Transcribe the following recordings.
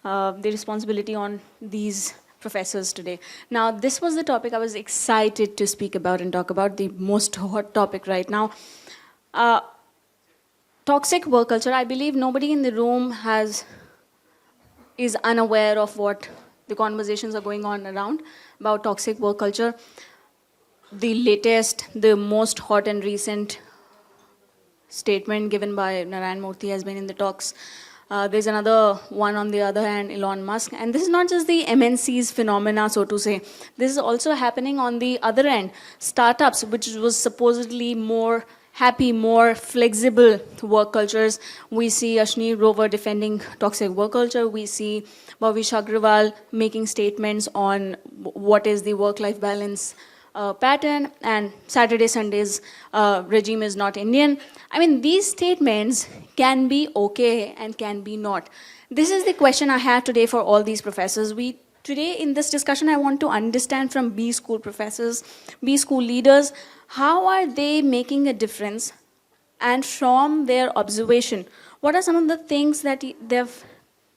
the responsibility on these professors today. Now, this was the topic I was excited to speak about and talk about, the most hot topic right now. Toxic work culture. I believe nobody in the room is unaware of what the conversations are going on around about toxic work culture. The latest, the most hot and recent statement given by Narayan Murthy has been in the talks. There's another one on the other hand, Elon Musk. And this is not just the MNC's phenomena, so to say. This is also happening on the other end. Startups, which was supposedly more happy, more flexible work cultures. We see Ashni Grover defending toxic work culture. We see Bhavish Agrawal making statements on what is the work-life balance pattern, and Saturday, Sunday's regime is not Indian. I mean, these statements can be okay and can be not. This is the question I have today for all these professors. Today in this discussion, I want to understand from B school professors, B school leaders, how are they making a difference? And from their observation, what are some of the things that they've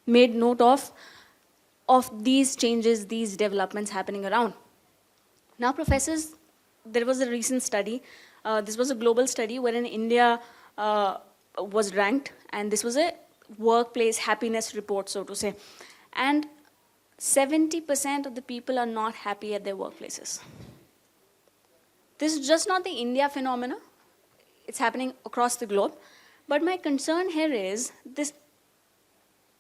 made note of these changes, these developments happening around? Now, professors, there was a recent study. This was a global study wherein India was ranked, and this was a workplace happiness report, so to say. And 70% of the people are not happy at their workplaces. This is just not the India phenomena. It's happening across the globe. But my concern here is this: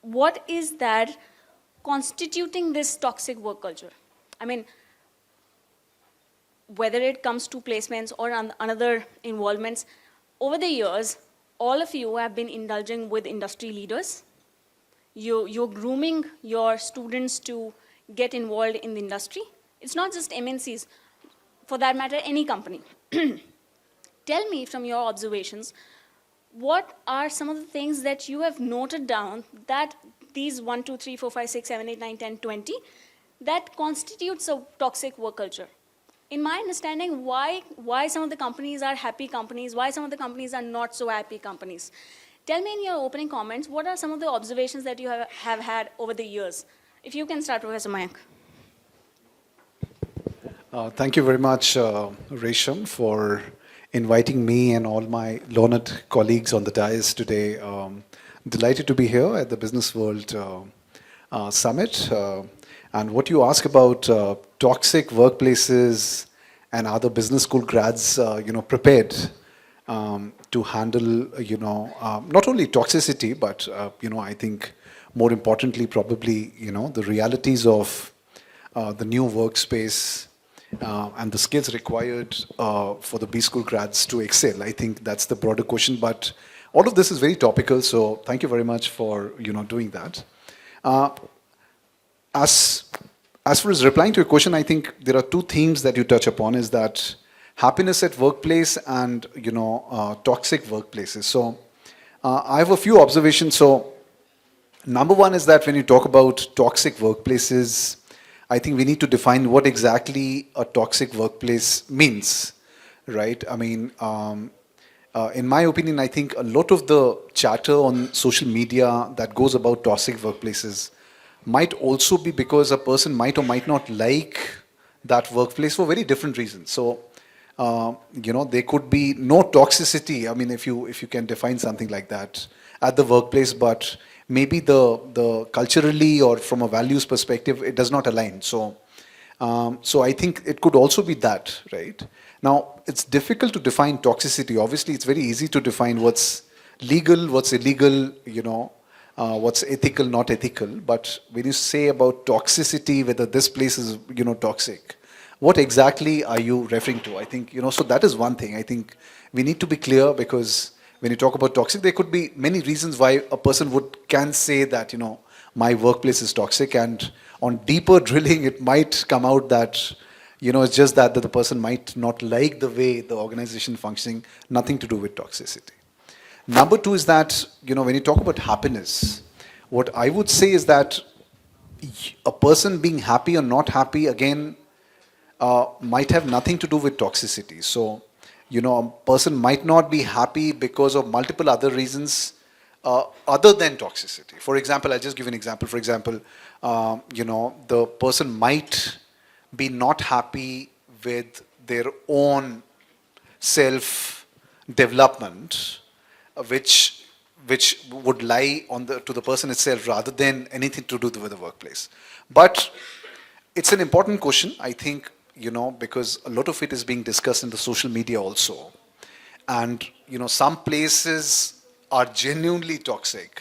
what is that constituting this toxic work culture? I mean, whether it comes to placements or another involvements, over the years, all of you have been indulging with industry leaders. You're grooming your students to get involved in the industry. It's not just MNCs, for that matter, any company. Tell me from your observations, what are some of the things that you have noted down that these 1, 2, 3, 4, 5, 6, 7, 8, 9, 10, 20, that constitutes a toxic work culture? In my understanding, why some of the companies are happy companies, why some of the companies are not so happy companies. Tell me in your opening comments, what are some of the observations that you have had over the years? If you can start, Professor Mayank. Thank you very much, Resham, for inviting me and all my learned colleagues on the dais today. Delighted to be here at the Business World Summit. And what you ask about toxic workplaces and other business school grads, prepared to handle, not only toxicity, but, I think more importantly, probably, the realities of the new workspace and the skills required for the B school grads to excel. I think that's the broader question, but all of this is very topical, so thank you very much for, doing that. As far as replying to your question, I think there are two themes that you touch upon, is that happiness at workplace and, toxic workplaces. So I have a few observations. So number one is that when you talk about toxic workplaces, I think we need to define what exactly a toxic workplace means, right? I mean, in my opinion, I think a lot of the chatter on social media that goes about toxic workplaces might also be because a person might or might not like that workplace for very different reasons. So, there could be no toxicity. I mean, if you can define something like that at the workplace, but maybe the culturally or from a values perspective, it does not align. So I think it could also be that, right? Now, it's difficult to define toxicity. Obviously, it's very easy to define what's legal, what's illegal, what's ethical, not ethical. But when you say about toxicity, whether this place is, toxic, what exactly are you referring to? I think, so that is one thing. I think we need to be clear, because when you talk about toxic, there could be many reasons why a person can say that, my workplace is toxic, and on deeper drilling, it might come out that, it's just that the person might not like the way the organization functioning, nothing to do with toxicity. Number two is that, when you talk about happiness, what I would say is that a person being happy or not happy, again, might have nothing to do with toxicity. So, a person might not be happy because of multiple other reasons, other than toxicity. For example, I'll just give an example. For example, the person might be not happy with their own self development, which would lie to the person itself rather than anything to do with the workplace. But it's an important question, I think, because a lot of it is being discussed in the social media also. And, some places are genuinely toxic.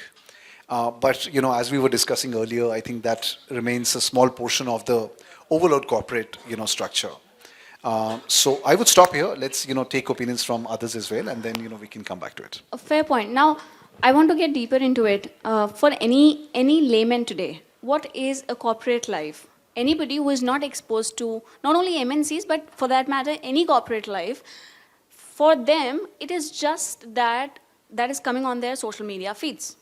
But, as we were discussing earlier, I think that remains a small portion of the overall corporate, structure. So I would stop here. Let's, take opinions from others as well, and then, we can come back to it. A fair point. Now, I want to get deeper into it. For any layman today, what is a corporate life? Anybody who is not exposed to not only MNCs, but for that matter, any corporate life, for them, it is just that is coming on their social media feeds.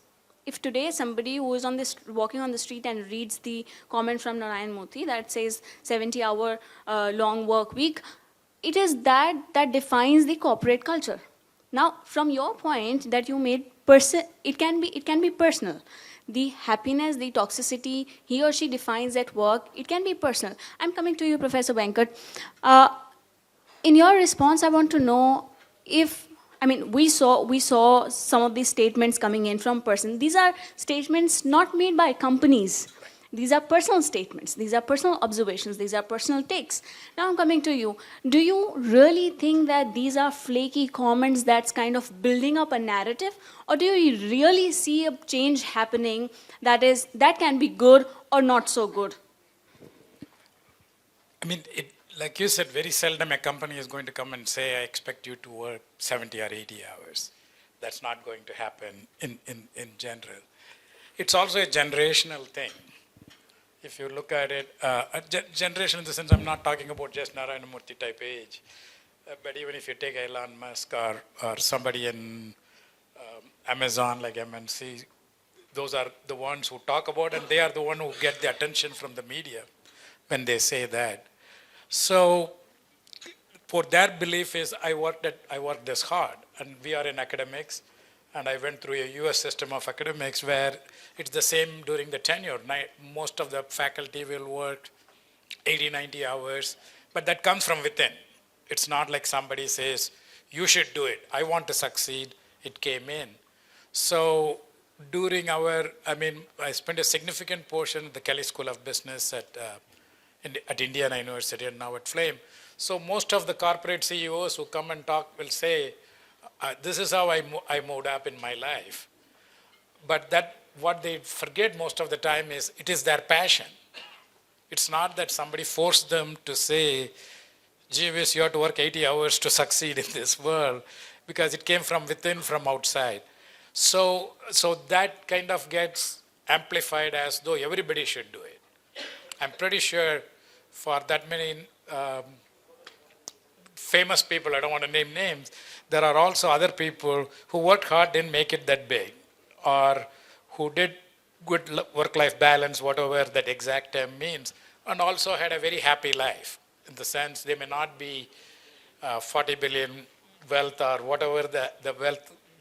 If today somebody who is walking on the street and reads the comment from Narayan Murthy that says 70-hour long work week, it is that defines the corporate culture. Now, from your point that you made, it can be personal. The happiness, the toxicity he or she defines at work, it can be personal. I'm coming to you, Professor Venkat. In your response, I want to know we saw some of these statements coming in from person. These are statements not made by companies. These are personal statements. These are personal observations. These are personal takes. Now I'm coming to you. Do you really think that these are flaky comments that's kind of building up a narrative? Or do you really see a change happening that can be good or not so good? Like you said, very seldom a company is going to come and say, I expect you to work 70 or 80 hours. That's not going to happen in general. It's also a generational thing. If you look at it, generation in the sense, I'm not talking about just Narayana Murthy type age, but even if you take Elon Musk or somebody in Amazon like MNC, those are the ones who talk about, and they are the ones who get the attention from the media when they say that. So for their belief is, I worked this hard, and we are in academics, and I went through a US system of academics where it's the same during the tenure. Most of the faculty will work 80, 90 hours, but that comes from within. It's not like somebody says, you should do it. I want to succeed. It came in. So during I spent a significant portion at the Kelley School of Business at Indiana University and now at Flame. So most of the corporate CEOs who come and talk will say, this is how I moved up in my life. But what they forget most of the time is it is their passion. It's not that somebody forced them to say, gee whiz, you have to work 80 hours to succeed in this world, because it came from within, from outside. So that kind of gets amplified as though everybody should do it. I'm pretty sure for that many famous people, I don't want to name names, there are also other people who worked hard, didn't make it that big, or who did good work-life balance, whatever that exact term means, and also had a very happy life, in the sense they may not be 40 billion wealth or whatever the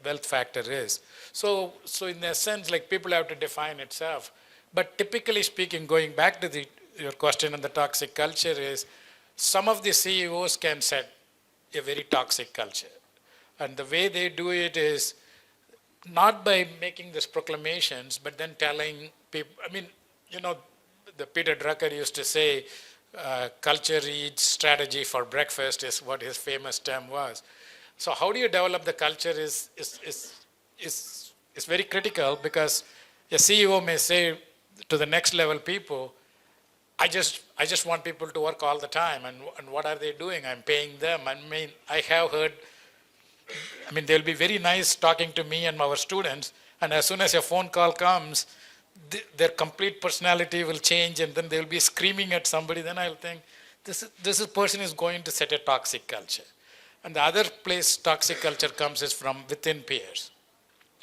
wealth factor is. So in a sense, like, people have to define itself. But typically speaking, going back to your question on the toxic culture is, some of the CEOs can set a very toxic culture. And the way they do it is not by making these proclamations, but then telling people, the Peter Drucker used to say, culture eats strategy for breakfast is what his famous term was. So how do you develop the culture is very critical, because a CEO may say to the next level people, I just want people to work all the time, and what are they doing? I'm paying them. I have heard, they'll be very nice talking to me and our students, and as soon as a phone call comes, their complete personality will change, and then they'll be screaming at somebody. Then I'll think, this person is going to set a toxic culture. And the other place toxic culture comes is from within peers.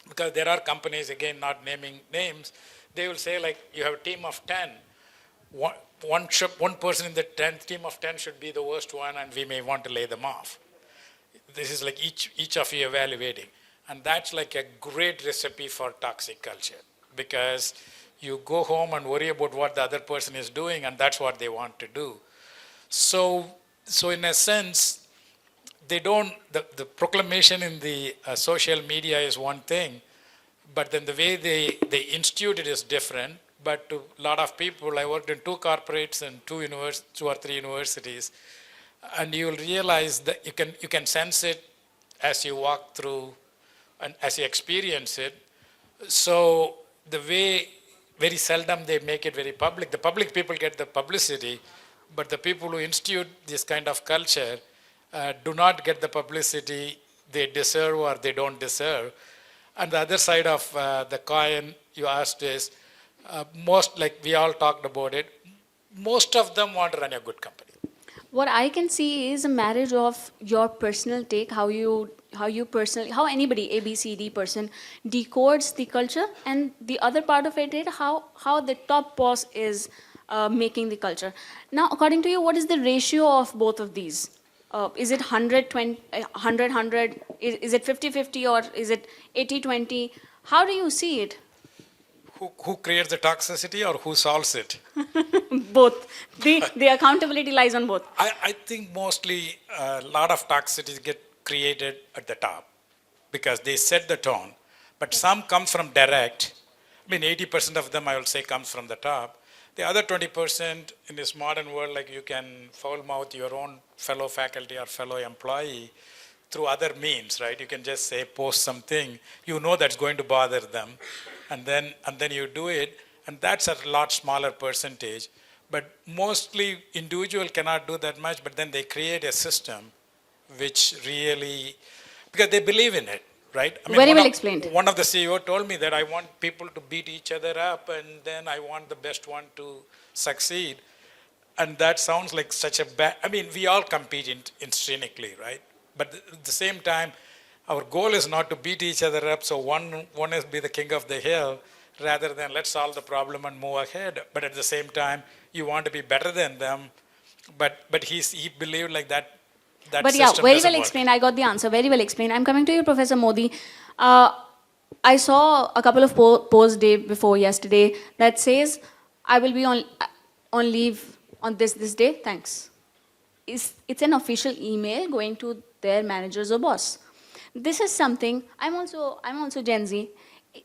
Because there are companies, again, not naming names, they will say, like, you have a team of 10. One person in the team of 10 should be the worst one, and we may want to lay them off. This is like each of you evaluating. And that's like a great recipe for toxic culture, because you go home and worry about what the other person is doing, and that's what they want to do. So in a sense, the proclamation in the social media is one thing, but then the way they institute it is different. But to a lot of people, I worked in two corporates and two or three universities, and you'll realize that you can sense it as you walk through and as you experience it. So the way, very seldom they make it very public. The public people get the publicity, but the people who institute this kind of culture do not get the publicity they deserve or they don't deserve. And the other side of the coin you asked is, most, like we all talked about it, most of them want to run a good company. What I can see is a marriage of your personal take, how anybody, A, B, C, D person decodes the culture, and the other part of it is how the top boss is making the culture. Now, according to you, what is the ratio of both of these? Is it 100, is it 50-50, or is it 80-20? How do you see it? Who creates the toxicity or who solves it? Both. The accountability lies on both. I think mostly a lot of toxicity get created at the top because they set the tone. But some comes from direct. I mean, 80% of them, I will say, comes from the top. The other 20% in this modern world, like you can foul mouth your own fellow faculty or fellow employee through other means, right? You can just say, post something, you know that's going to bother them, and then you do it, and that's a lot smaller percentage. But mostly individual cannot do that much, but then they create a system which really, because they believe in it, right? I mean, Very well explained. One of the CEO told me that I want people to beat each other up, and then I want the best one to succeed. And that sounds like such a bad, I mean, we all compete intrinsically, right? But at the same time, our goal is not to beat each other up, so one is be the king of the hill, rather than let's solve the problem and move ahead. But at the same time, you want to be better than them. But he believed like that. But yeah, very well explained. I got the answer. Very well explained. I'm coming to you, Professor Modi. I saw a couple of posts day before yesterday that says, I will be on leave on this day. Thanks. It's an official email going to their managers or boss. This is something, I'm also Gen Z.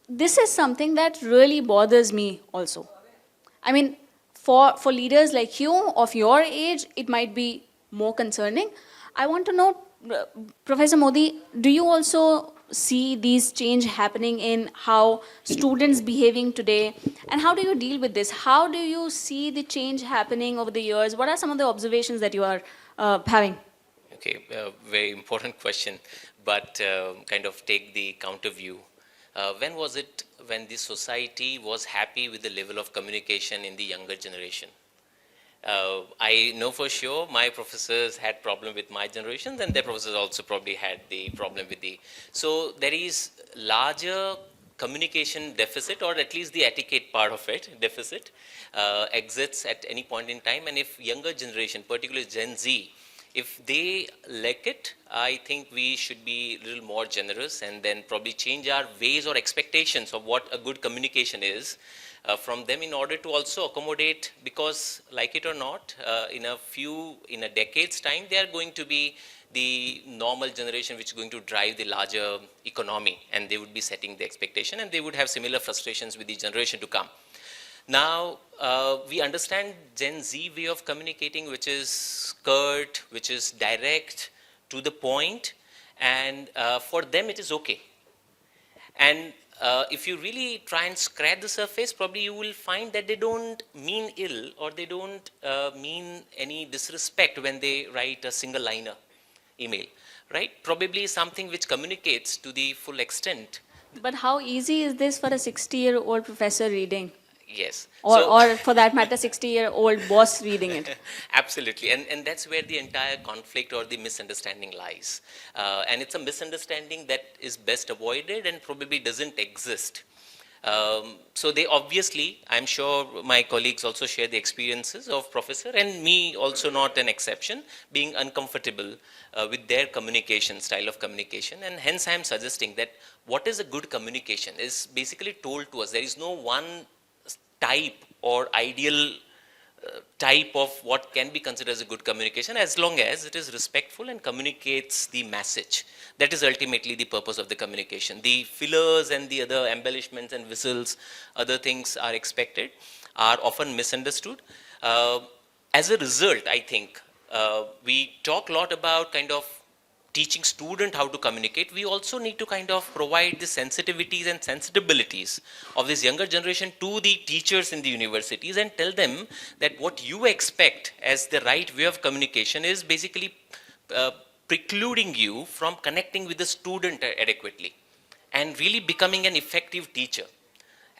This is something that really bothers me also. I mean, for leaders like you, of your age, it might be more concerning. I want to know, Professor Modi, do you also see these change happening in how students behaving today, and how do you deal with this? How do you see the change happening over the years? What are some of the observations that you are having? Okay, very important question, but kind of take the counter view. When was it when the society was happy with the level of communication in the younger generation? I know for sure my professors had problem with my generation, and their professors also probably had the problem with the. So there is larger communication deficit, or at least the etiquette part of it, deficit, exists at any point in time. And if younger generation, particularly Gen Z, if they lack it, I think we should be a little more generous and then probably change our ways or expectations of what a good communication is from them, in order to also accommodate, because like it or not, in a decade's time, they are going to be the normal generation which is going to drive the larger economy, and they would be setting the expectation, and they would have similar frustrations with the generation to come. Now, we understand Gen Z way of communicating, which is curt, which is direct, to the point, and for them it is okay. And if you really try and scratch the surface, probably you will find that they don't mean ill, or they don't mean any disrespect when they write a single liner email, right? Probably something which communicates to the full extent. But how easy is this for a 60-year-old professor reading? Yes. Or for that matter, 60-year-old boss reading it. Absolutely. And that's where the entire conflict or the misunderstanding lies. And it's a misunderstanding that is best avoided and probably doesn't exist. So they obviously, I'm sure my colleagues also share the experiences of professor, and me also not an exception, being uncomfortable with their communication, style of communication. And hence I'm suggesting that what is a good communication is basically told to us. There is no one type or ideal type of what can be considered as a good communication, as long as it is respectful and communicates the message. That is ultimately the purpose of the communication. The fillers and the other embellishments and whistles, other things are expected, are often misunderstood. As a result, I think we talk a lot about kind of teaching student how to communicate. We also need to kind of provide the sensitivities and sensibilities of this younger generation to the teachers in the universities, and tell them that what you expect as the right way of communication is basically precluding you from connecting with the student adequately and really becoming an effective teacher.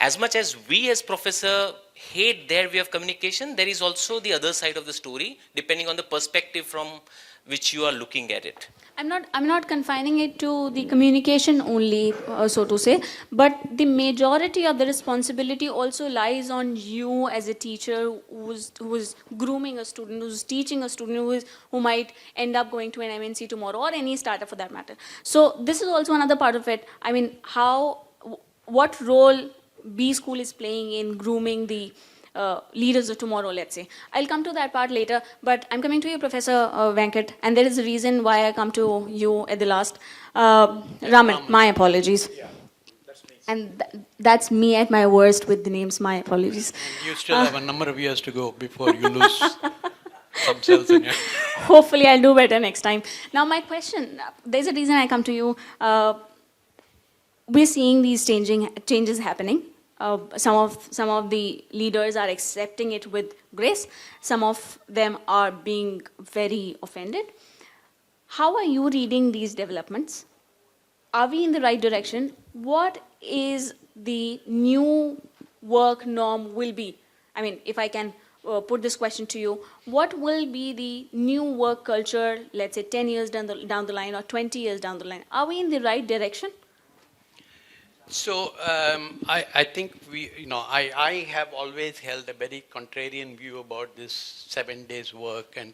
As much as we as professor hate their way of communication, there is also the other side of the story, depending on the perspective from which you are looking at it. I'm not confining it to the communication only, so to say, but the majority of the responsibility also lies on you as a teacher who is grooming a student, who's teaching a student who might end up going to an MNC tomorrow, or any startup for that matter. So this is also another part of it. I mean, what role B school is playing in grooming the leaders of tomorrow, let's say. I'll come to that part later, but I'm coming to you, Professor Venkat, and there is a reason why I come to you at the last. Raman, my apologies. Yeah, that's me. And that's me at my worst with the names, my apologies. And you still have a number of years to go before you lose some cells in you. Hopefully I'll do better next time. Now my question, there's a reason I come to you. We're seeing these changes happening. Some of the leaders are accepting it with grace. Some of them are being very offended. How are you reading these developments? Are we in the right direction? What is the new work norm will be? I mean, if I can put this question to you, what will be the new work culture, let's say 10 years down the line or 20 years down the line? Are we in the right direction? So I think I have always held a very contrarian view about this 7 days work and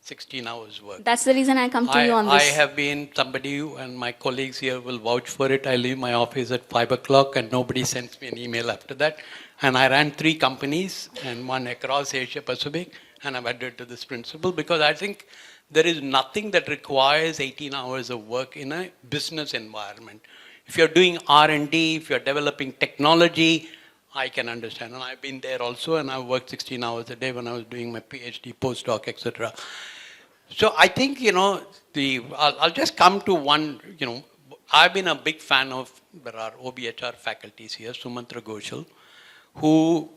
16 hours work. That's the reason I come to you on this. I have been somebody, and my colleagues here will vouch for it. I leave my office at 5 o'clock and nobody sends me an email after that. And I ran 3 companies and one across Asia Pacific, and I've adhered to this principle because I think there is nothing that requires 18 hours of work in a business environment. If you're doing R&D, if you're developing technology, I can understand. And I've been there also, and I've worked 16 hours a day when I was doing my PhD, postdoc, etc. So I think, I'll just come to one, I've been a big fan of, there are OBHR faculties here, Sumantra Ghoshal, who,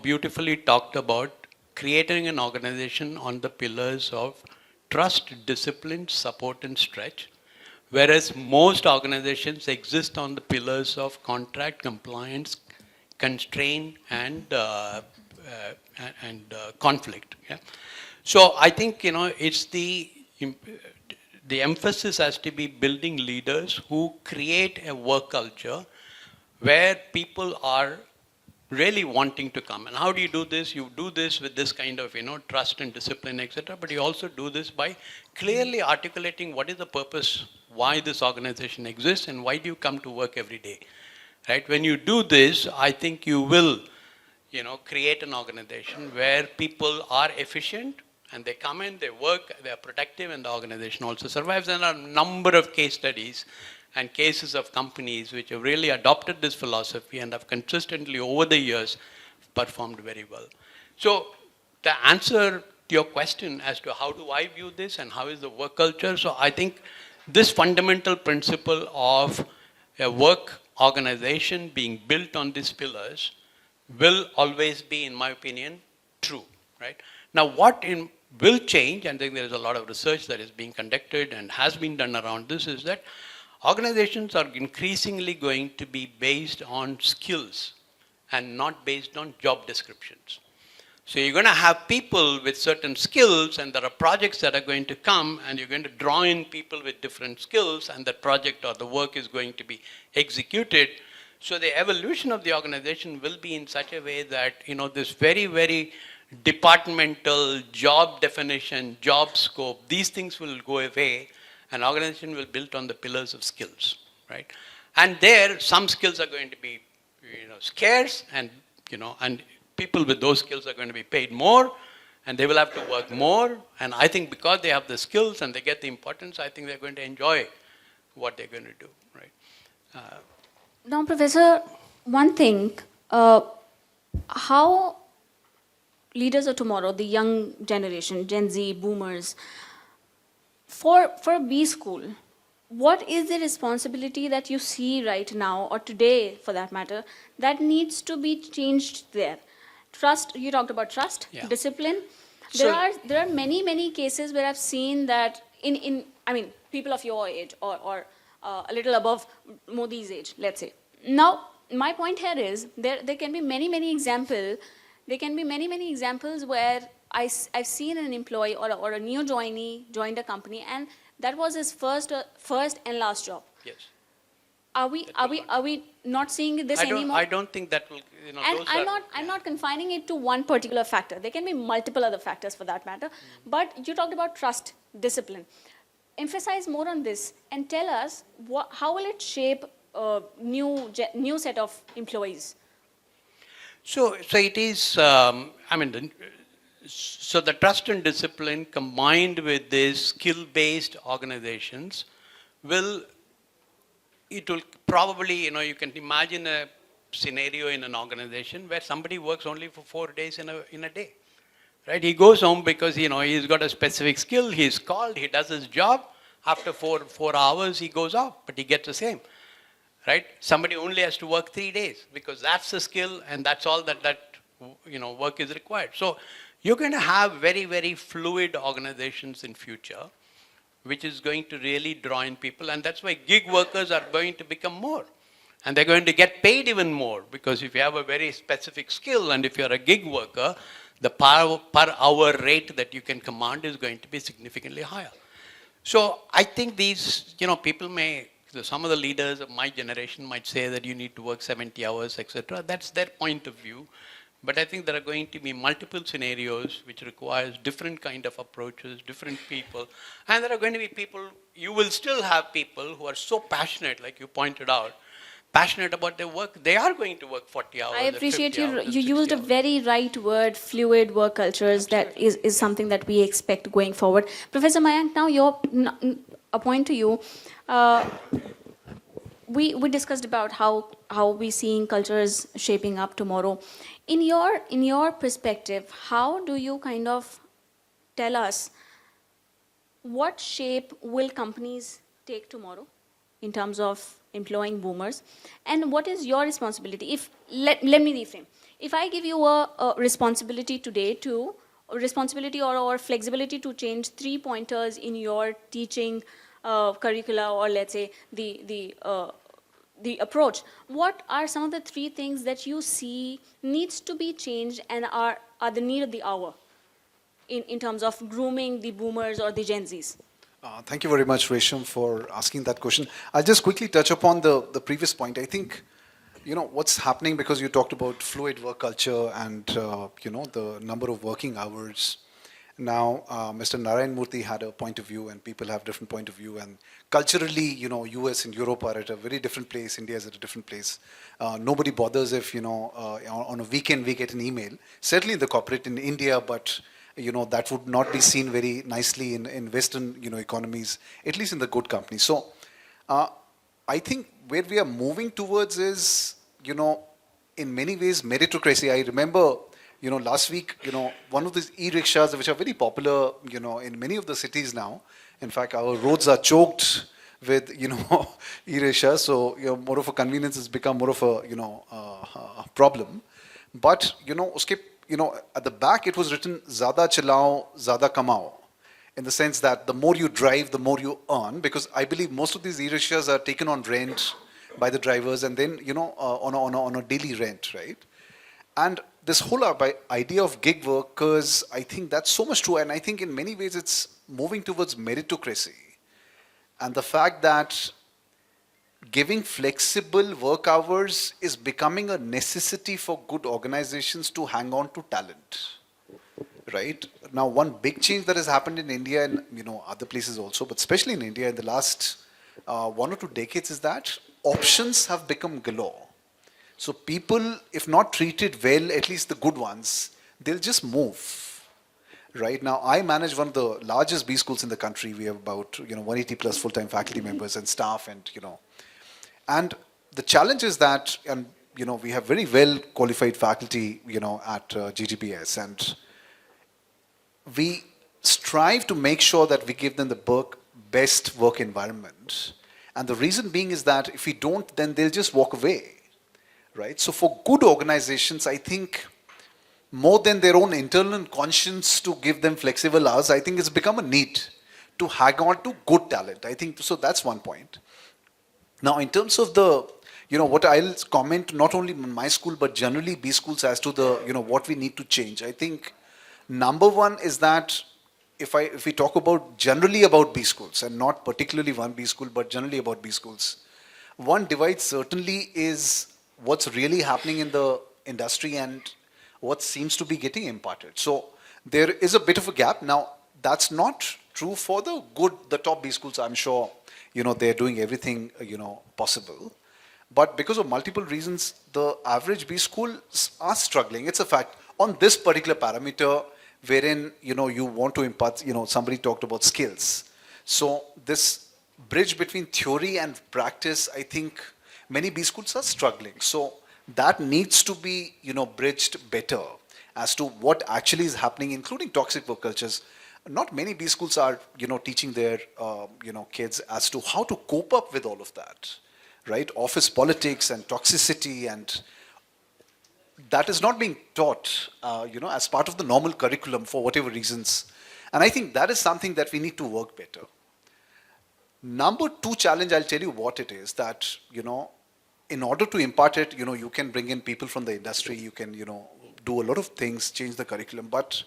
beautifully talked about creating an organization on the pillars of trust, discipline, support, and stretch. Whereas most organizations exist on the pillars of contract, compliance, constraint, and conflict. Yeah? So I think it's the emphasis has to be building leaders who create a work culture where people are really wanting to come. And how do you do this? You do this with this kind of trust and discipline, etc. But you also do this by clearly articulating what is the purpose, why this organization exists, and why do you come to work every day, right? When you do this, I think you will, create an organization where people are efficient and they come in, they work, they are productive, and the organization also survives. And there are a number of case studies and cases of companies which have really adopted this philosophy and have consistently over the years performed very well. So the answer to your question as to how do I view this and how is the work culture, so I think this fundamental principle of a work organization being built on these pillars will always be, in my opinion, true, right? Now what will change, and I think there is a lot of research that is being conducted and has been done around this, is that organizations are increasingly going to be based on skills and not based on job descriptions. So you're going to have people with certain skills, and there are projects that are going to come, and you're going to draw in people with different skills, and that project or the work is going to be executed So the evolution of the organization will be in such a way that, this very, very departmental job definition, job scope, these things will go away, and organization will be built on the pillars of skills, right? And there, some skills are going to be, scarce, and, and people with those skills are going to be paid more, and they will have to work more. And I think because they have the skills and they get the importance, I think they're going to enjoy what they're going to do, right? Now, Professor, one thing, how leaders of tomorrow, the young generation, Gen Z, boomers, for a B school, what is the responsibility that you see right now, or today for that matter, that needs to be changed there? Trust, you talked about trust, Yeah. discipline. So- There are many cases where I've seen that people of your age or a little above Modi's age, let's say. Now, my point here is there can be many examples. There can be many examples where I've seen an employee or a new joinee joined a company, and that was his first and last job. Yes. Are we not seeing this anymore? I don't think that will, And those I'm not confining it to one particular factor. There can be multiple other factors for that matter. But you talked about trust, discipline. Emphasize more on this and tell us how will it shape a new set of employees? So it is, so the trust and discipline combined with these skill-based organizations it will probably, you can imagine a scenario in an organization where somebody works only for 4 days in a day, right? He goes home because, he's got a specific skill, he's called, he does his job, after 4 hours he goes off, but he gets the same, right? Somebody only has to work 3 days because that's the skill and that's all that work is required. So you're going to have very, very fluid organizations in future, which is going to really draw in people. And that's why gig workers are going to become more. And they're going to get paid even more, because if you have a very specific skill and if you're a gig worker, the per hour rate that you can command is going to be significantly higher. So I think these, people some of the leaders of my generation might say that you need to work 70 hours, etc. That's their point of view. But I think there are going to be multiple scenarios which requires different kind of approaches, different people. And there are going to be people, you will still have people who are so passionate, like you pointed out, passionate about their work. They are going to work 40 hours. I appreciate 50 hours, you used a 60 hours. very right word, fluid work cultures. Absolutely. That is something that we expect going forward. Professor Mayank, now a point to you. We discussed about how we seeing cultures shaping up tomorrow. In your perspective, how do you kind of tell us what shape will companies take tomorrow in terms of employing boomers, and what is your responsibility? Let me reframe. If I give you a responsibility today or flexibility to change 3 pointers in your teaching curricula, or let's say the approach, what are some of the 3 things that you see needs to be changed and are the need of the hour in terms of grooming the boomers or the Gen Zs? Thank you very much, Resham, for asking that question. I'll just quickly touch upon the previous point. I think, what's happening, because you talked about fluid work culture and, the number of working hours. Now, Mr. Narayan Murthy had a point of view, and people have different point of view. And culturally, US and Europe are at a very different place. India is at a different place. Nobody bothers if, on a weekend we get an email. Certainly in the corporate in India, but that would not be seen very nicely in Western, economies, at least in the good companies. So I think where we are moving towards is, in many ways, meritocracy. I remember, last week, one of these e-rickshaws, which are very popular, in many of the cities now. In fact, our roads are choked with, e-rickshaws. So, more of a convenience has become more of a problem. But, at the back it was written, Zada Chalao, Zada Kamao. In the sense that the more you drive, the more you earn. Because I believe most of these e-rickshaws are taken on rent by the drivers, and then, on a daily rent, right? And this whole idea of gig workers, I think that's so much true. And I think in many ways it's moving towards meritocracy. And the fact that giving flexible work hours is becoming a necessity for good organizations to hang on to talent. Right now, one big change that has happened in India and other places also, but especially in India in the last 1 or 2 decades, is that options have become galore. So people, if not treated well, at least the good ones, they'll just move. Right now, I manage one of the largest B schools in the country. We have about 180 plus full-time faculty members and staff, and the challenge is that, and we have very well qualified faculty, at GGPS, and we strive to make sure that we give them the best work environment. And the reason being is that if we don't, then they'll just walk away, right? So for good organizations, I think more than their own internal conscience to give them flexible hours, I think it's become a need to hang on to good talent. I think, so that's one point. Now, in terms of what I'll comment not only in my school, but generally B schools as to what we need to change. I think number one is that if we talk about generally about B schools and not particularly one B school, but generally about B schools, one divide certainly is what's really happening in the industry and what seems to be getting imparted. So there is a bit of a gap. Now, that's not true for the top B schools. I'm sure, they're doing everything, possible. But because of multiple reasons, the average B schools are struggling. It's a fact. On this particular parameter, wherein, you want to impart, somebody talked about skills. So this bridge between theory and practice, I think many B schools are struggling. So that needs to be, bridged better as to what actually is happening, including toxic work cultures. Not many B schools are, teaching their, kids as to how to cope up with all of that, right? Office politics and toxicity, and that is not being taught, as part of the normal curriculum for whatever reasons. And I think that is something that we need to work better. Number two challenge, I'll tell you what it is, that, in order to impart it, you can bring in people from the industry, you can, do a lot of things, change the curriculum. But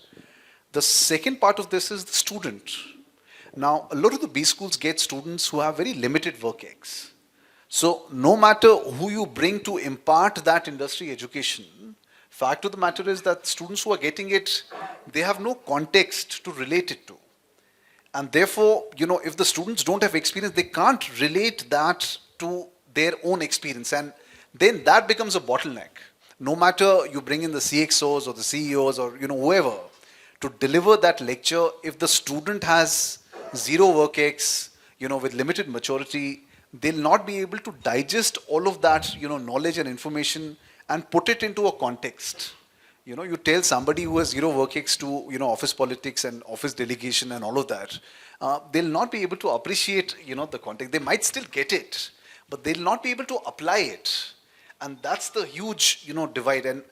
the second part of this is the student. Now, a lot of the B schools get students who have very limited work ethics. So no matter who you bring to impart that industry education, fact of the matter is that students who are getting it, they have no context to relate it to. And therefore, if the students don't have experience, they can't relate that to their own experience. And then that becomes a bottleneck. No matter you bring in the CXOs or the CEOs or, whoever to deliver that lecture, if the student has zero work ethics, with limited maturity, they'll not be able to digest all of that, knowledge and information and put it into a context. You tell somebody who has zero work ethics to, office politics and office delegation and all of that, they'll not be able to appreciate, the context. They might still get it, but they'll not be able to apply it. And that's the huge, divide. And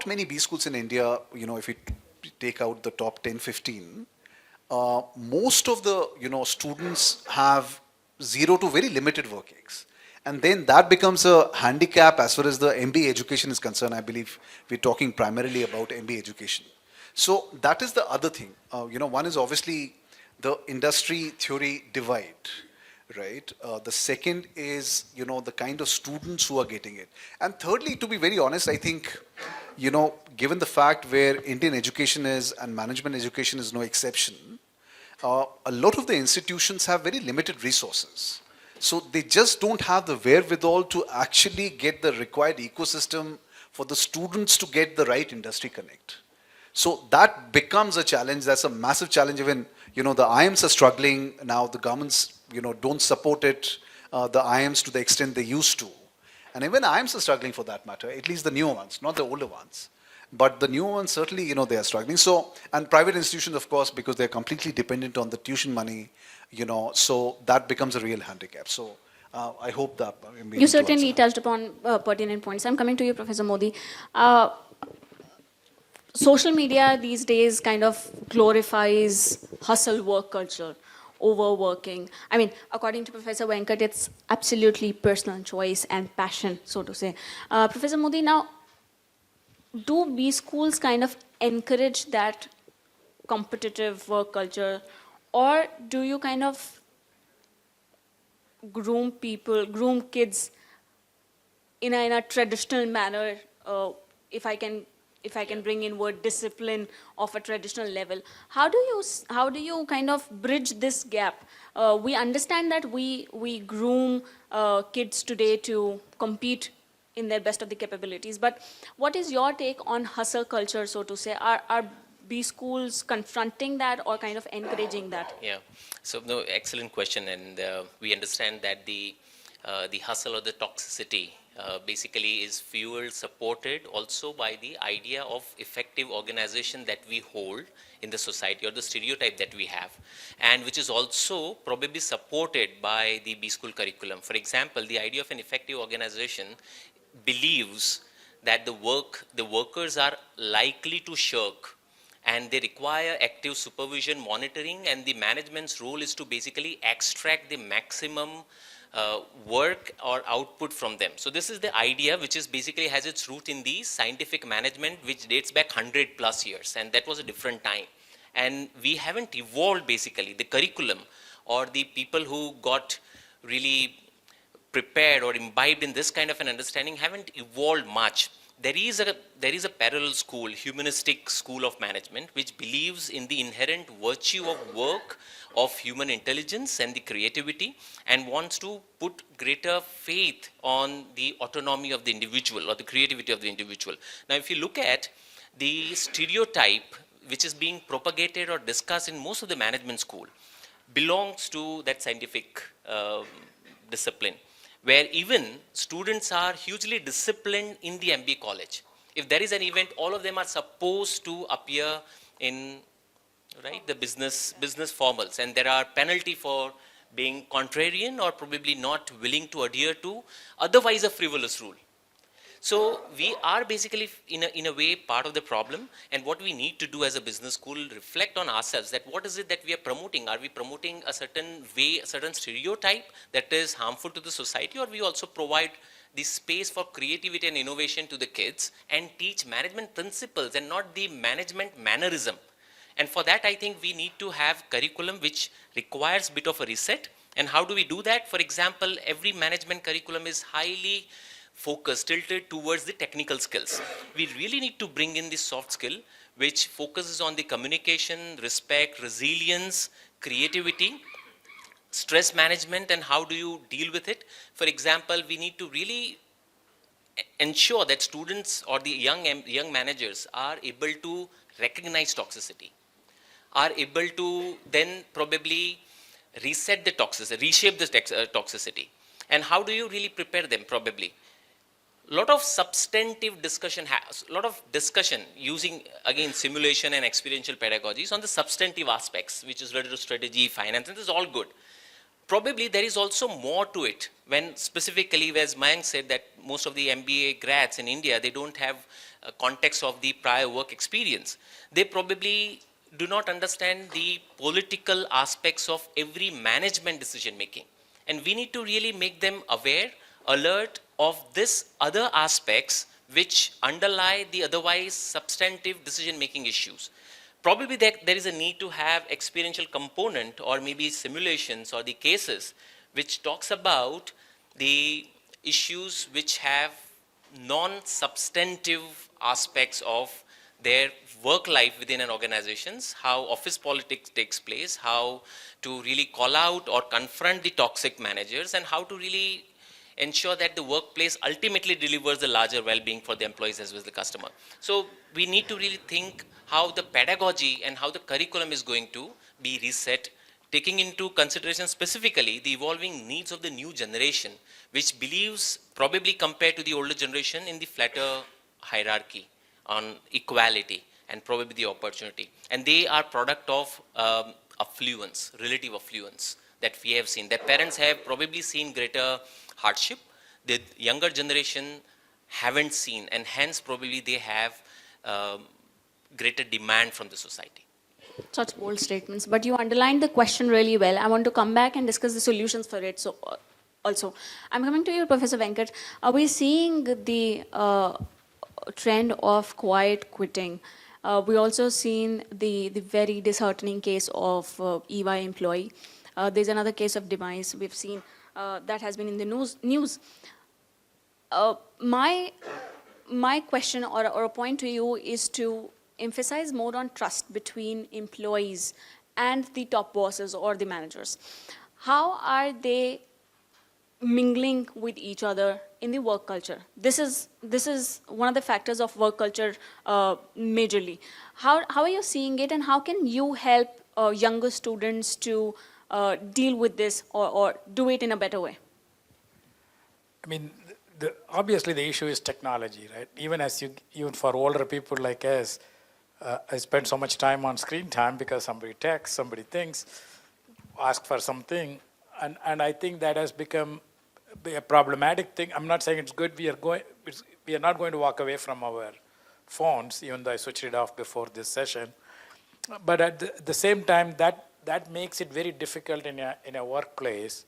many B schools in India, if we take out the top 10, 15, most of the, students have zero to very limited work ethics. And then that becomes a handicap as far as the MBA education is concerned. I believe we're talking primarily about MBA education. So that is the other thing. One is obviously the industry theory divide, right? The second is, the kind of students who are getting it. And thirdly, to be very honest, I think, given the fact where Indian education is and management education is no exception, a lot of the institutions have very limited resources. So they just don't have the wherewithal to actually get the required ecosystem for the students to get the right industry connect. So that becomes a challenge. That's a massive challenge. Even, the IIMs are struggling now. The governments, don't support it, the IIMs to the extent they used to. And even IIMs are struggling for that matter, at least the newer ones, not the older ones. But the new ones, certainly, they are struggling. So, and private institutions, of course, because they're completely dependent on the tuition money, so that becomes a real handicap. So, I hope that... You certainly touched upon pertinent points. I'm coming to you, Professor Modi. Social media these days kind of glorifies hustle work culture, overworking. I mean, according to Professor Venkat, it's absolutely personal choice and passion, so to say. Professor Modi, now, do B schools kind of encourage that competitive work culture, or do you kind of groom people, groom kids in a traditional manner, if I can bring in word discipline of a traditional level. How do you kind of bridge this gap? We understand that we groom kids today to compete in their best of the capabilities, but what is your take on hustle culture, so to say? Are B schools confronting that or kind of encouraging that? Yeah. So no, excellent question, and we understand that the hustle or the toxicity basically is fueled, supported also by the idea of effective organization that we hold in the society, or the stereotype that we have, and which is also probably supported by the B school curriculum. For example, the idea of an effective organization believes that the workers are likely to shirk, and they require active supervision, monitoring, and the management's role is to basically extract the maximum work or output from them. So this is the idea which is basically has its root in the scientific management, which dates back 100 plus years, and that was a different time. And we haven't evolved basically the curriculum, or the people who got really prepared or imbibed in this kind of an understanding haven't evolved much. There is a parallel school, humanistic school of management, which believes in the inherent virtue of work, of human intelligence and the creativity, and wants to put greater faith on the autonomy of the individual or the creativity of the individual. Now, if you look at the stereotype which is being propagated or discussed in most of the management school, belongs to that scientific discipline, where even students are hugely disciplined in the MBA college. If there is an event, all of them are supposed to appear in the business formals, and there are penalty for being contrarian or probably not willing to adhere to otherwise a frivolous rule. So we are basically in a way part of the problem, and what we need to do as a business school, reflect on ourselves, that what is it that we are promoting? Are we promoting a certain way, a certain stereotype that is harmful to the society, or we also provide the space for creativity and innovation to the kids and teach management principles and not the management mannerism? And for that, I think we need to have curriculum which requires a bit of a reset. And how do we do that? For example, every management curriculum is highly focused, tilted towards the technical skills. We really need to bring in the soft skill, which focuses on the communication, respect, resilience, creativity, stress management, and how do you deal with it. For example, we need to really ensure that students or the young managers are able to recognize toxicity, are able to then probably reset the toxicity, reshape the toxicity. And how do you really prepare them? Probably lot of substantive discussion, using again simulation and experiential pedagogies on the substantive aspects, which is related to strategy, finance, and this is all good. Probably there is also more to it, when specifically, as Mayank said, that most of the MBA grads in India, they don't have a context of the prior work experience. They probably do not understand the political aspects of every management decision making. And we need to really make them aware, alert of this other aspects which underlie the otherwise substantive decision-making issues. Probably there is a need to have experiential component, or maybe simulations or the cases which talks about the issues which have non-substantive aspects of their work life within an organizations, how office politics takes place, how to really call out or confront the toxic managers, and how to really ensure that the workplace ultimately delivers the larger well-being for the employees as well as the customer. So we need to really think how the pedagogy and how the curriculum is going to be reset, taking into consideration specifically the evolving needs of the new generation, which believes, probably compared to the older generation, in the flatter hierarchy on equality and probably the opportunity. And they are product of affluence, relative affluence that we have seen. Their parents have probably seen greater hardship. The younger generation haven't seen, and hence probably they have greater demand from the society. Such bold statements, but you underlined the question really well. I want to come back and discuss the solutions for it. So, also, I'm coming to you, Professor Venkat. Are we seeing the trend of quiet quitting? We also seen the very disheartening case of EY employee. There's another case of demise. We've seen that has been in the news. My question or a point to you is to emphasize more on trust between employees and the top bosses or the managers. How are they mingling with each other in the work culture? This is one of the factors of work culture majorly. How are you seeing it, and how can you help younger students to deal with this or do it in a better way? I mean, obviously the issue is technology, right? Even for older people like us, I spend so much time on screen time because somebody texts, somebody thinks, ask for something, and I think that has become a problematic thing. I'm not saying it's good. We are not going to walk away from our phones, even though I switched it off before this session. But at the same time, that makes it very difficult in a workplace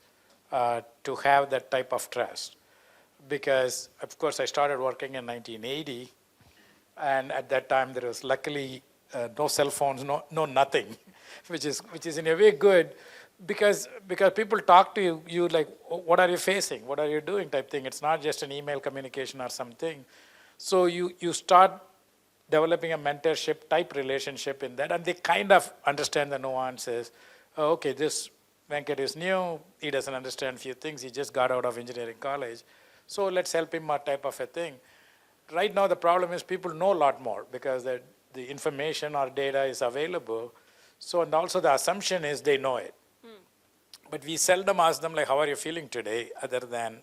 to have that type of trust. Because, of course, I started working in 1980, and at that time there was luckily no cell phones, no nothing, which is in a way good, because people talk to you like, what are you facing, what are you doing type thing. It's not just an email communication or something. So you start developing a mentorship type relationship in that, and they kind of understand the nuances. Oh, okay, this Venkat is new, he doesn't understand few things, he just got out of engineering college. So let's help him, type of a thing. Right now the problem is people know a lot more because the information or data is available. So, and also the assumption is they know it. But we seldom ask them like, how are you feeling today, other than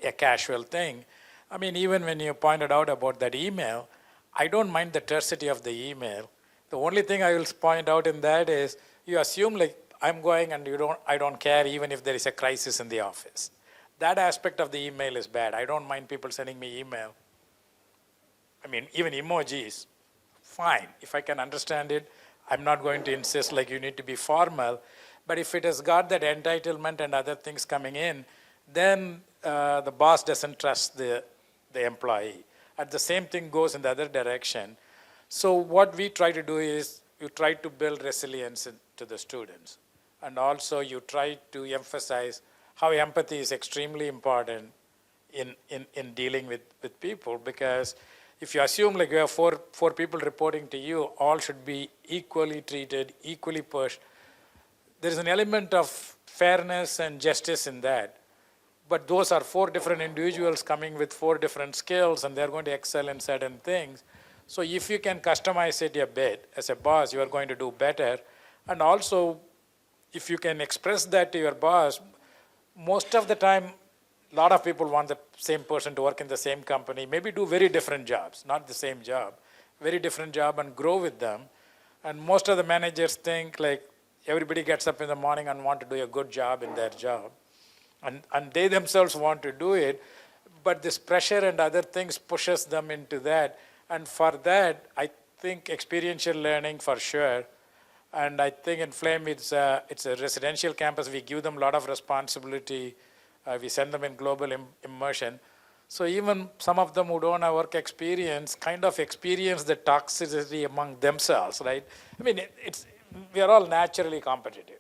a casual thing. I mean, even when you pointed out about that email, I don't mind the tertiary of the email. The only thing I will point out in that is you assume like I'm going and I don't care even if there is a crisis in the office. That aspect of the email is bad. I don't mind people sending me email. I mean, even emojis, fine. If I can understand it, I'm not going to insist like you need to be formal. But if it has got that entitlement and other things coming in, then the boss doesn't trust the employee. And the same thing goes in the other direction. So what we try to do is you try to build resilience to the students. And also you try to emphasize how empathy is extremely important in dealing with people, because if you assume like you have four people reporting to you, all should be equally treated, equally pushed. There is an element of fairness and justice in that. But those are four different individuals coming with four different skills, and they're going to excel in certain things. So if you can customize it a bit, as a boss, you are going to do better. And also, if you can express that to your boss, most of the time, a lot of people want the same person to work in the same company, maybe do very different jobs, not the same job, very different job, and grow with them. And most of the managers think like everybody gets up in the morning and want to do a good job in their job. And they themselves want to do it, but this pressure and other things pushes them into that. And for that, I think experiential learning for sure. And I think in Flame, it's a residential campus. We give them a lot of responsibility. We send them in global immersion. So even some of them who don't have work experience kind of experience the toxicity among themselves, right? I mean, we are all naturally competitive.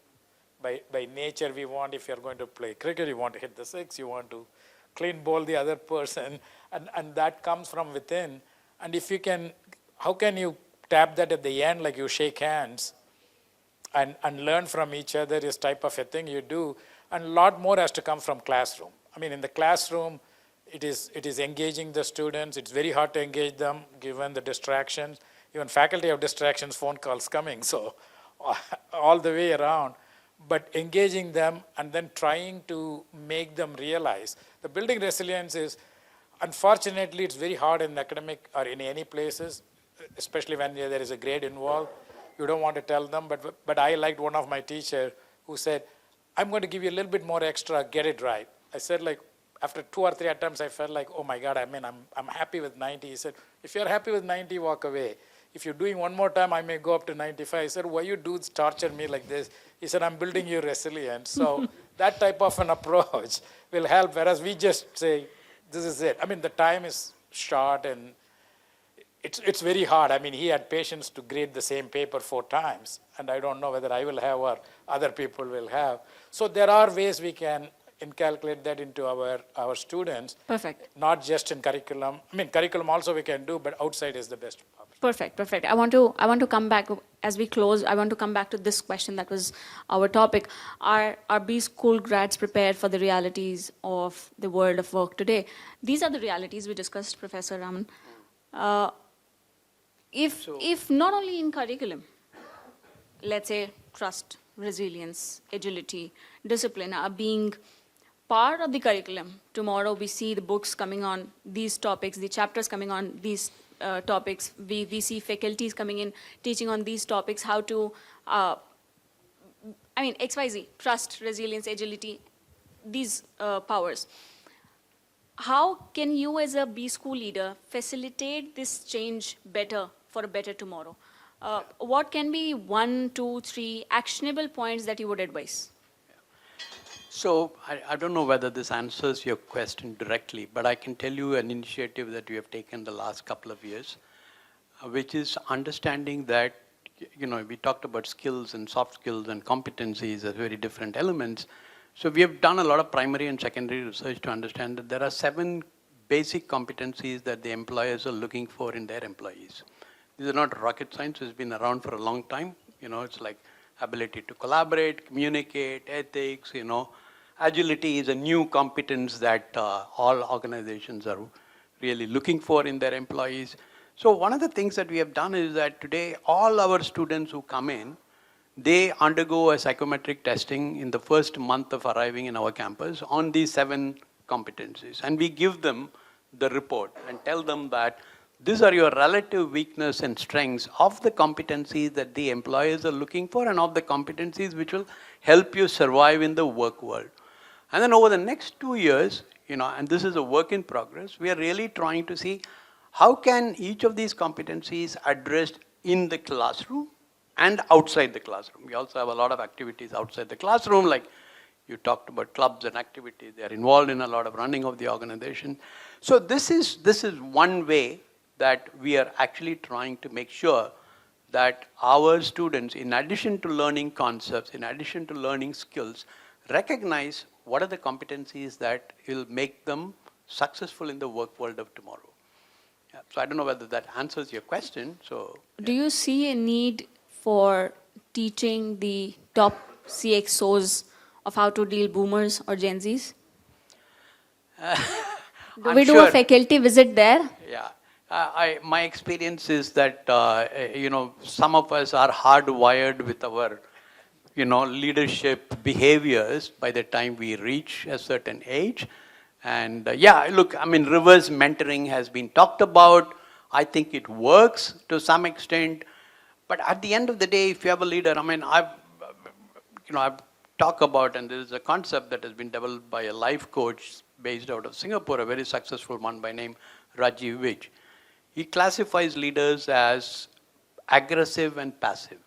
By nature, we want, if you're going to play cricket, you want to hit the six, you want to clean bowl the other person, and that comes from within. And if you can, how can you tap that at the end, like you shake hands and learn from each other is type of a thing you do. And a lot more has to come from classroom. I mean, in the classroom, it is engaging the students. It's very hard to engage them given the distractions. Even faculty have distractions, phone calls coming, so all the way around. But engaging them and then trying to make them realize. The building resilience is, unfortunately, it's very hard in academic or in any places, especially when there is a grade involved. You don't want to tell them, but I liked one of my teachers who said, I'm going to give you a little bit more extra, get it right. I said like, after 2 or 3 attempts, I felt like, oh my God, I'm happy with 90. He said, if you're happy with 90, walk away. If you're doing one more time, I may go up to 95. I said, why you dudes torture me like this? He said, I'm building you resilience. So that type of an approach will help, whereas we just say, this is it. I mean, the time is short and it's very hard. I mean, he had patience to grade the same paper 4 times, and I don't know whether I will have or other people will have. So there are ways we can inculcate that into our students. Perfect. Not just in curriculum. I mean, curriculum also we can do, but outside is the best option. Perfect, perfect. I want to come back as we close. I want to come back to this question that was our topic. Are B school grads prepared for the realities of the world of work today? These are the realities we discussed, Professor Raman. If not only in curriculum, let's say trust, resilience, agility, discipline are being part of the curriculum. Tomorrow we see the books coming on these topics, the chapters coming on these topics. We see faculties coming in, teaching on these topics, how to, XYZ, trust, resilience, agility, these powers. How can you as a B school leader facilitate this change better for a better tomorrow? What can be 1, 2, 3 actionable points that you would advise? So I don't know whether this answers your question directly, but I can tell you an initiative that we have taken the last couple of years, which is understanding that, we talked about skills and soft skills and competencies as very different elements. So we have done a lot of primary and secondary research to understand that there are 7 basic competencies that the employers are looking for in their employees. These are not rocket science. It's been around for a long time. It's like ability to collaborate, communicate, ethics, Agility is a new competence that all organizations are really looking for in their employees. So one of the things that we have done is that today all our students who come in, they undergo a psychometric testing in the first month of arriving in our campus on these 7 competencies. And we give them the report and tell them that these are your relative weakness and strengths of the competencies that the employers are looking for and of the competencies which will help you survive in the work world. And then over the next 2 years, and this is a work in progress, we are really trying to see how can each of these competencies addressed in the classroom and outside the classroom. We also have a lot of activities outside the classroom, like you talked about clubs and activities. They are involved in a lot of running of the organization. So this is one way that we are actually trying to make sure that our students, in addition to learning concepts, in addition to learning skills, recognize what are the competencies that will make them successful in the work world of tomorrow. Yeah, so I don't know whether that answers your question. So, do you see a need for teaching the top CXOs of how to deal boomers or Gen Zs? Do we do a faculty visit there? Yeah. My experience is that, some of us are hardwired with our, leadership behaviors by the time we reach a certain age. And reverse mentoring has been talked about. I think it works to some extent. But at the end of the day, if you have a leader, I've talked about, and there is a concept that has been developed by a life coach based out of Singapore, a very successful one by name Rajiv Vij. He classifies leaders as aggressive and passive.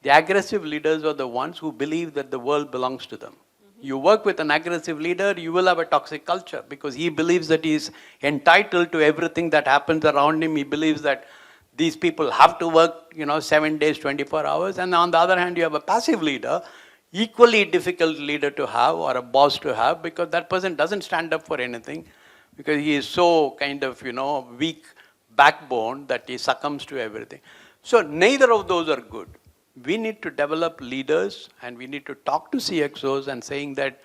The aggressive leaders are the ones who believe that the world belongs to them. You work with an aggressive leader, you will have a toxic culture because he believes that he is entitled to everything that happens around him. He believes that these people have to work, 7 days, 24 hours. And on the other hand, you have a passive leader, equally difficult leader to have or a boss to have because that person doesn't stand up for anything because he is so kind of, weak backbone that he succumbs to everything. So neither of those are good. We need to develop leaders and we need to talk to CXOs and saying that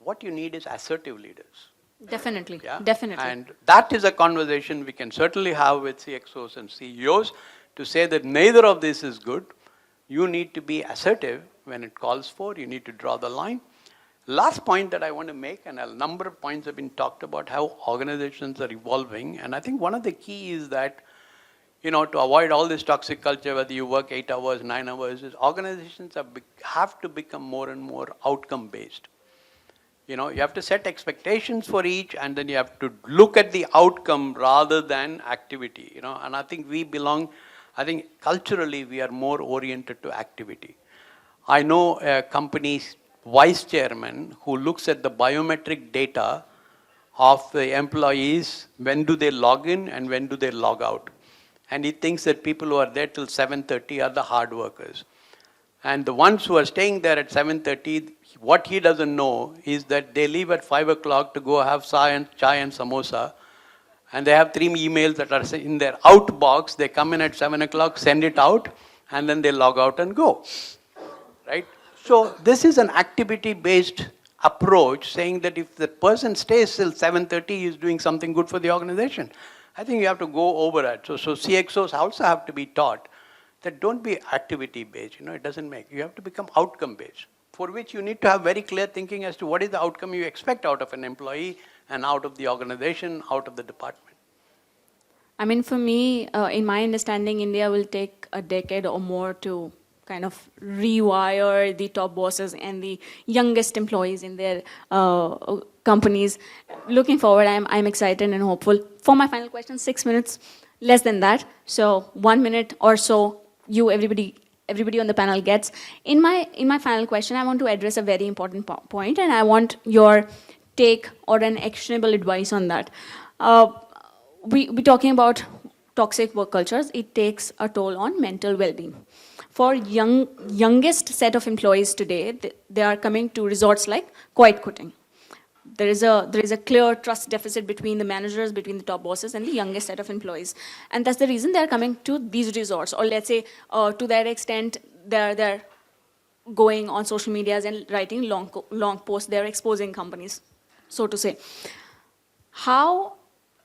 what you need is assertive leaders. Definitely, Yeah? definitely. And that is a conversation we can certainly have with CXOs and CEOs to say that neither of this is good. You need to be assertive when it calls for. You need to draw the line. Last point that I want to make, and a number of points have been talked about how organizations are evolving. And I think one of the key is that, to avoid all this toxic culture, whether you work 8 hours, 9 hours, is organizations have to become more and more outcome-based. You have to set expectations for each, and then you have to look at the outcome rather than activity. And I think culturally we are more oriented to activity. I know a company's vice chairman who looks at the biometric data of the employees, when do they log in and when do they log out. And he thinks that people who are there till 7:30 are the hard workers. And the ones who are staying there at 7:30, what he doesn't know is that they leave at 5 o'clock to go have chai and samosa. And they have 3 emails that are in their outbox. They come in at 7 o'clock, send it out, and then they log out and go. Right? So this is an activity-based approach, saying that if the person stays till 7:30, he is doing something good for the organization. I think you have to go over it. So CXOs also have to be taught that don't be activity-based. It doesn't make. You have to become outcome-based, for which you need to have very clear thinking as to what is the outcome you expect out of an employee and out of the organization, out of the department. I mean, for me, in my understanding, India will take a decade or more to kind of rewire the top bosses and the youngest employees in their companies. Looking forward, I'm excited and hopeful. For my final question, 6 minutes, less than that. So 1 minute or so, everybody on the panel gets. In my final question, I want to address a very important point, and I want your take or an actionable advice on that. We're talking about toxic work cultures. It takes a toll on mental well-being. For youngest set of employees today, they are coming to resorts like quiet quitting. There is a clear trust deficit between the managers, between the top bosses, and the youngest set of employees, and that's the reason they're coming to these resorts. Or let's say, to that extent, they're going on social medias and writing long posts. They're exposing companies, so to say. How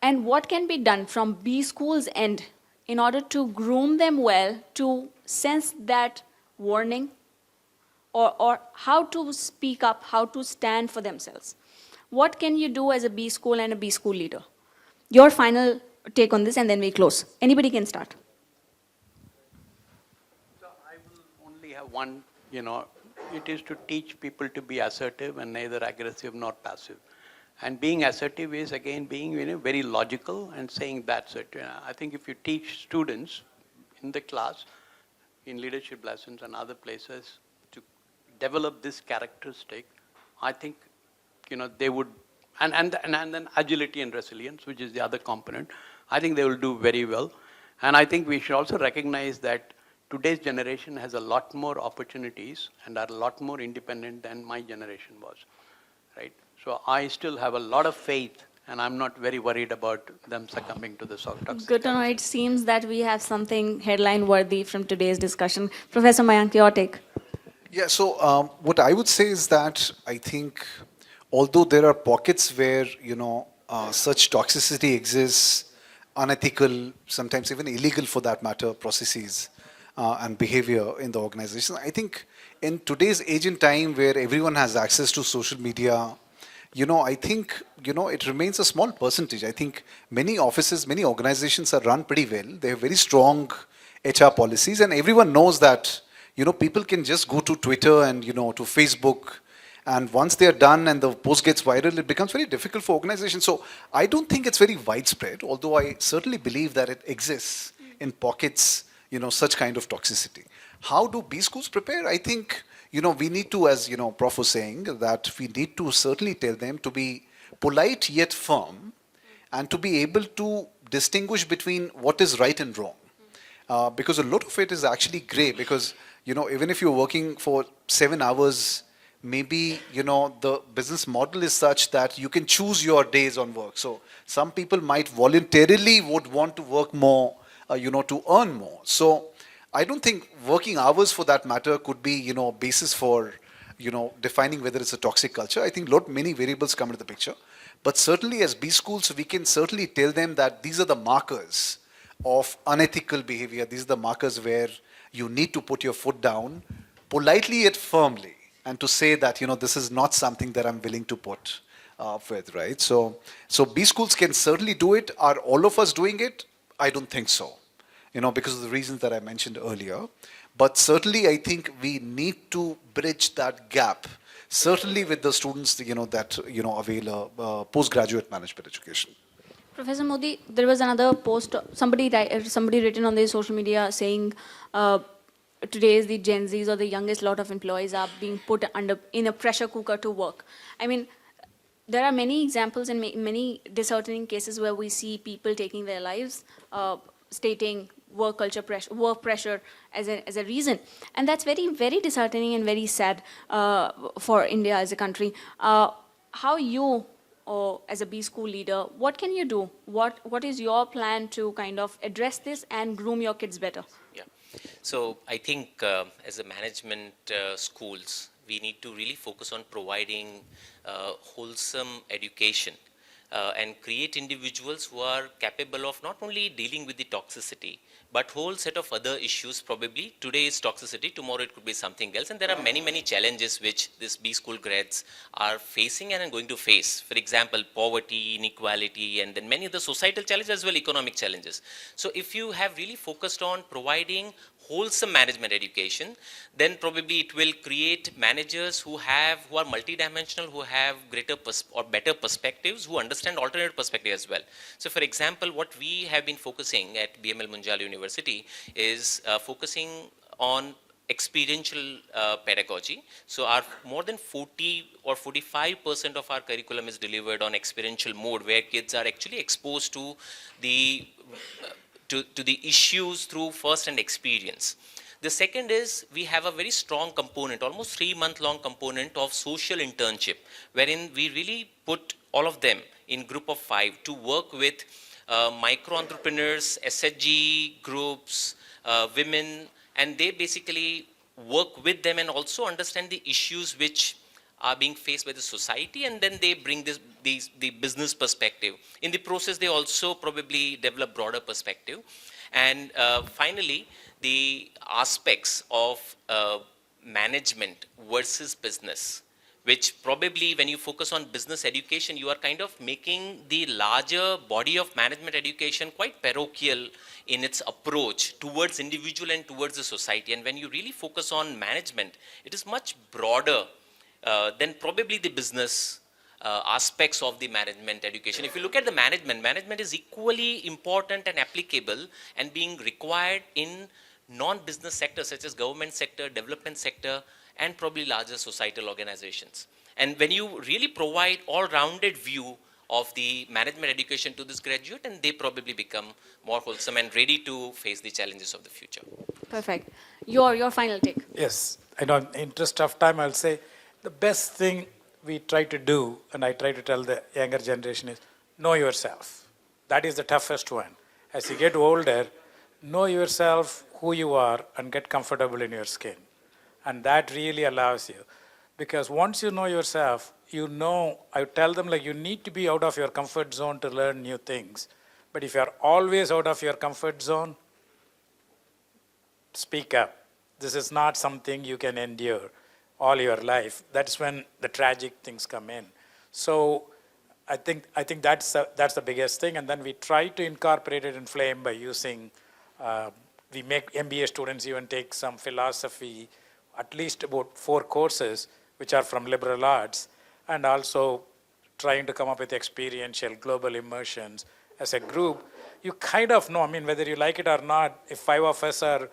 and what can be done from B school's end in order to groom them well to sense that warning, or how to speak up, how to stand for themselves? What can you do as a B school and a B school leader? Your final take on this, and then we close. Anybody can start. So I will only have one, it is to teach people to be assertive and neither aggressive nor passive. And being assertive is, again, being very logical and saying that's it. I think if you teach students in the class, in leadership lessons and other places, to develop this characteristic, I think they would, and then agility and resilience, which is the other component, I think they will do very well. And I think we should also recognize that today's generation has a lot more opportunities and are a lot more independent than my generation was, right? So I still have a lot of faith, and I'm not very worried about them succumbing to this toxic. Good to know. It seems that we have something headline-worthy from today's discussion. Professor Mayank, your take. Yeah, so what I would say is that I think although there are pockets where, such toxicity exists, unethical, sometimes even illegal for that matter, processes and behavior in the organization, I think in today's age and time where everyone has access to social media, I think, it remains a small percentage. I think many offices, many organizations are run pretty well. They have very strong HR policies, and everyone knows that, people can just go to Twitter and, to Facebook, and once they're done and the post gets viral, it becomes very difficult for organizations. So I don't think it's very widespread, although I certainly believe that it exists in pockets, such kind of toxicity. How do B schools prepare? I think, we need to, as, Prof was saying, that we need to certainly tell them to be polite yet firm and to be able to distinguish between what is right and wrong. Because a lot of it is actually gray, because, even if you're working for 7 hours, maybe, the business model is such that you can choose your days on work. So some people might voluntarily would want to work more, to earn more. So I don't think working hours for that matter could be, basis for, defining whether it's a toxic culture. I think many variables come into the picture. But certainly as B schools, we can certainly tell them that these are the markers of unethical behavior. These are the markers where you need to put your foot down, politely yet firmly, and to say that, this is not something that I'm willing to put up with, right? So B schools can certainly do it. Are all of us doing it? I don't think so. Because of the reasons that I mentioned earlier. But certainly I think we need to bridge that gap, certainly with the students, that, avail a postgraduate management education. Professor Modi, there was another post, somebody written on their social media saying, today's the Gen Zs or the youngest lot of employees are being put in a pressure cooker to work. I mean, there are many examples and many disheartening cases where we see people taking their lives stating work culture pressure, work pressure as a reason. And that's very, very disheartening and very sad for India as a country. How you, as a B school leader, what can you do? What is your plan to kind of address this and groom your kids better? Yeah. So I think as a management schools, we need to really focus on providing wholesome education and create individuals who are capable of not only dealing with the toxicity, but whole set of other issues. Probably today is toxicity, tomorrow it could be something else, and there are many, many challenges which this B school grads are facing and are going to face. For example, poverty, inequality, and then many other societal challenges as well, economic challenges. So if you have really focused on providing wholesome management education, then probably it will create managers who are multidimensional, who have greater or better perspectives, who understand alternate perspective as well. So for example, what we have been focusing at BML Munjal University is focusing on experiential pedagogy. So our more than 40 or 45% of our curriculum is delivered on experiential mode, where kids are actually exposed to the issues through first-hand experience. The second is we have a very strong component, almost 3-month-long component of social internship, wherein we really put all of them in group of 5 to work with micro-entrepreneurs, SHG groups, women, and they basically work with them and also understand the issues which are being faced by the society, and then they bring the business perspective. In the process, they also probably develop broader perspective. And finally, the aspects of management versus business, which probably when you focus on business education, you are kind of making the larger body of management education quite parochial in its approach towards individual and towards the society. And when you really focus on management, it is much broader then probably the business aspects of the management education. If you look at the management is equally important and applicable and being required in non-business sectors such as government sector, development sector, and probably larger societal organizations. And when you really provide all-rounded view of the management education to this graduate, and they probably become more wholesome and ready to face the challenges of the future. Perfect. Your final take. Yes, I know in the interest of time, I'll say the best thing we try to do, and I try to tell the younger generation, is know yourself. That is the toughest one. As you get older, know yourself, who you are, and get comfortable in your skin. And that really allows you. Because once you know yourself, you know, I tell them, like, you need to be out of your comfort zone to learn new things. But if you're always out of your comfort zone, speak up. This is not something you can endure all your life. That's when the tragic things come in. So I think that's the biggest thing. And then we try to incorporate it in Flame by using, we make MBA students even take some philosophy, at least about 4 courses, which are from liberal arts, and also trying to come up with experiential global immersions as a group. You kind of know, I mean, whether you like it or not, if 5 of us are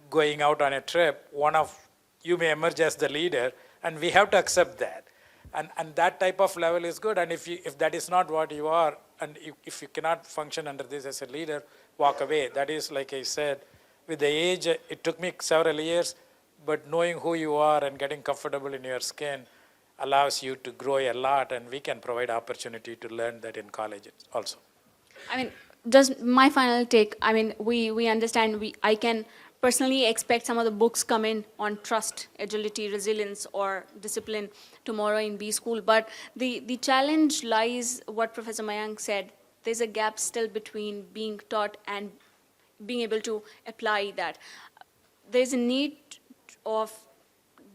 going out on a trip, one of you may emerge as the leader, and we have to accept that. And that type of level is good. And if that is not what you are, and if you cannot function under this as a leader, walk away. That is, like I said, with the age, it took me several years, but knowing who you are and getting comfortable in your skin allows you to grow a lot, and we can provide opportunity to learn that in college also. I mean, just my final take, I mean, we understand, I can personally expect some of the books come in on trust, agility, resilience, or discipline tomorrow in B school. But the challenge lies, what Professor Mayank said, there's a gap still between being taught and being able to apply that. There's a need of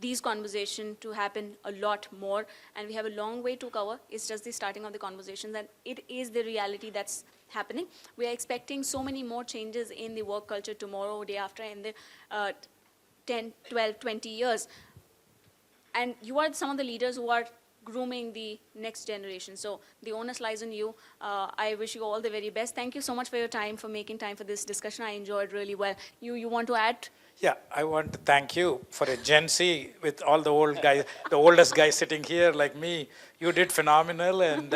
these conversations to happen a lot more, and we have a long way to cover. It's just the starting of the conversations, and it is the reality that's happening. We are expecting so many more changes in the work culture tomorrow, day after, in the 10, 12, 20 years. And you are some of the leaders who are grooming the next generation. So the onus lies on you. I wish you all the very best. Thank you so much for your time, for making time for this discussion. I enjoyed really well. You want to add? Yeah, I want to thank you for a Gen Z with all the old guys, the oldest guy sitting here like me. You did phenomenal, and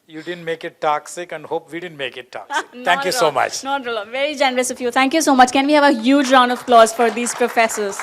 You didn't make it toxic, and hope we didn't make it toxic. Not Thank you at so all. much. Not at all. Very generous of you. Thank you so much. Can we have a huge round of applause for these professors?